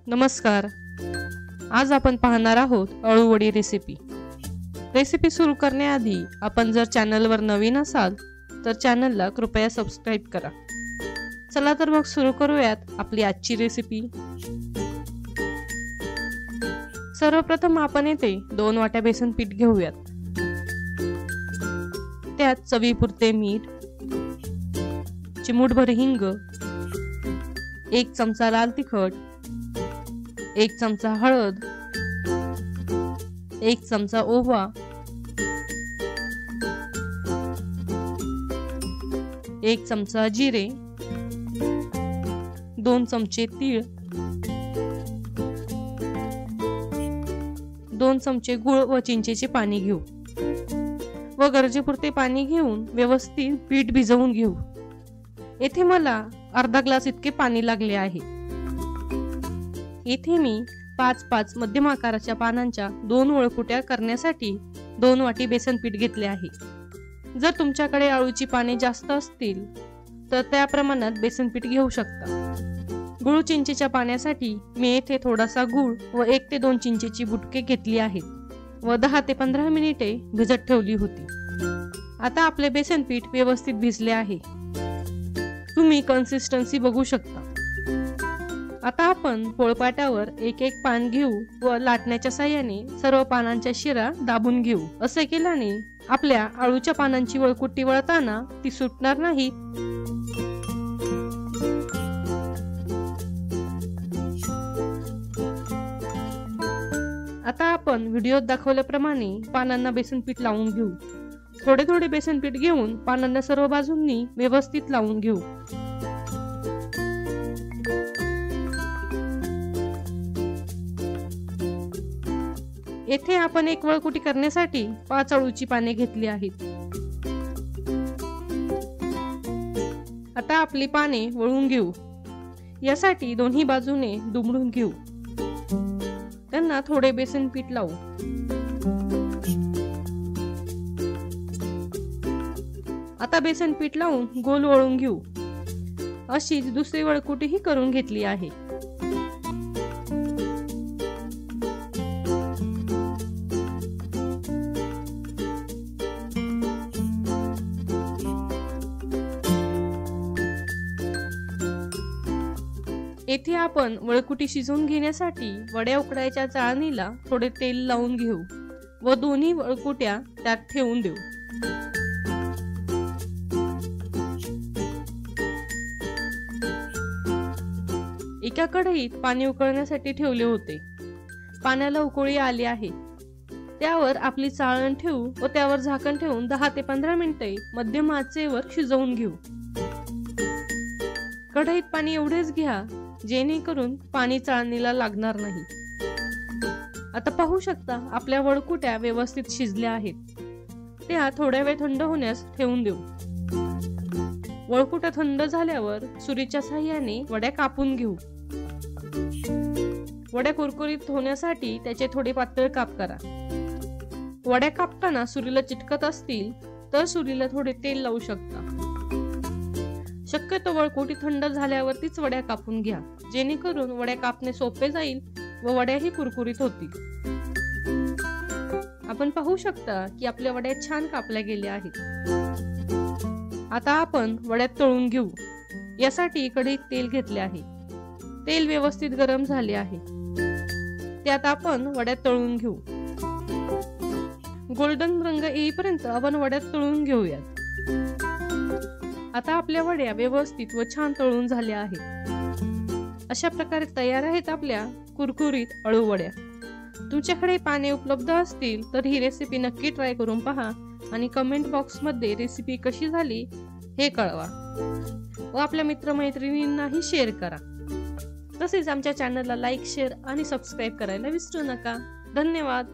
नमस्कार. आज आपण पाहणार आहोत अळूवडी रेसिपी. रेसिपी सुरू करण्याआधी आपण जर चॅनलवर नवीन असाल तर चॅनलला कृपया सबस्क्राइब करा. चला तर मग सुरू करूयात आपली आजची रेसिपी. सर्वप्रथम आपण येथे 2 वाट्या बेसन पीठ घेऊयात. त्यात चवीपुरते मीठ, चिमूटभर हिंग, 1 चमचा लाल तिखट, 1 चमचा हळद, 1 चमचा ओवा, 1 चमचा जिरे, 2 चमचे तीळ, 2 चमचे गूळ व चिंचेचे पाणी घेऊ व गरजेपुरते पाणी घेऊन व्यवस्थित पीठ भिजवून घेऊ. येथे मला अर्धा ग्लास इतके पाणी लागले आहे. येथे मी 5 मध्यम आकाराच्या पानांच्या 2 वळकुट्या करण्यासाठी 2 वाटी बेसन पीठ घेतले आहे. जर तुमच्याकडे अळूची पाने जास्त असतील तर त्या प्रमाणात बेसन पीठ घेऊ शकता. गूळ चिंचेच्या पाण्यासाठी मी येथे थोडासा गूळ व 1 ते 2 चिंचेची बुटके घेतली आहेत व 10 ते 15 मिनिटे भिजत ठेवली होती. आता आपले बेसन पीठ व्यवस्थित भिजले आहे. तुम्ही कन्सिस्टन्सी बघू शकता. आता आपण पोळपाटावर 1 पान घेऊ व लाटण्याच्या साहाय्याने सर्व पानांच्या शिरा दाबून घेऊ. असे केल्याने आपल्या अळूच्या पानांची वळकुटी वळताना ती सुटणार नाही. आता आपण व्हिडिओत दाखवल्याप्रमाणे पानांना बेसन पीठ लावून घेऊ. थोडे थोडे बेसन पीठ घेऊन पानांना सर्व बाजूंनी व्यवस्थित लावून घेऊ. येथे आपण 1 वळकुटी करण्यासाठी 5 अळूची पाने घेतली आहेत. आता आपली पाने वळून घेऊ. यासाठी दोन्ही बाजूने दुमडून घेऊ. त्यांना थोडे बेसन पीठ लावू. आता बेसन पीठ लावून गोल वळून घेऊ. अशीच दुसरी वळकुटीही करून घेतली आहे. येथे आपण वळकुटी शिजवून घेण्यासाठी वड्या उकडायच्या चाळणीला थोडे तेल लावून घेऊ व दोन्ही वळकुट्या त्यात ठेवून देऊ. एका कढईत पाणी उकळण्यासाठी ठेवले होते. पाण्याला उकळी आली आहे. त्यावर आपली चाळण ठेवू व त्यावर झाकण ठेवून 10 ते 15 मिनिटे मध्यम आचेवर शिजवून घेऊ. कढईत पाणी एवढेच घ्या जेणेकरून पाणी चाळणीला लागणार नाही. आता पाहू शकता आपल्या वळकुट्या व्यवस्थित शिजल्या आहेत. त्या थोड्या वेळ थंड होण्यास ठेवून देऊ. वळकुट्या थंड झाल्यावर सुरीच्या साहाय्याने वड्या कापून घेऊ. वड्या कुरकुरीत होण्यासाठी त्याचे थोडे पातळ काप करा. वड्या कापताना सुरीला चिटकत असतील तर सुरीला थोडे तेल लावू शकता. शक्यतो वळकुटी थंड झाल्यावर तीच वड्या कापून घ्या जेणेकरून वड्या कापणे सोपे जाईल व वड्याही कुरकुरीत होतील. आपण पाहू शकता की आपल्या वड्या छान कापल्या गेल्या आहेत. आता आपण वड्या तळून घेऊ. यासाठी कढईत तेल घेतले आहे. तेल व्यवस्थित गरम झाले आहे. त्यात आपण वड्या तळून घेऊ. गोल्डन रंग येईपर्यंत आपण वड्या तळून घेऊयात. आता आपल्या वड्या व्यवस्थित व छान तळून झाल्या आहेत. अशा प्रकारे तयार आहेत आपल्या कुरकुरीत अळू वड्या. तुमच्याकडे पाने उपलब्ध असतील तर ही रेसिपी नक्की ट्राय करून पहा आणि कमेंट बॉक्स मध्ये रेसिपी कशी झाली हे कळवा व आपल्या मित्रमैत्रिणींनाही शेअर करा. तसेच आमच्या चॅनलला लाईक, शेअर आणि सबस्क्राईब करायला विसरू नका. धन्यवाद.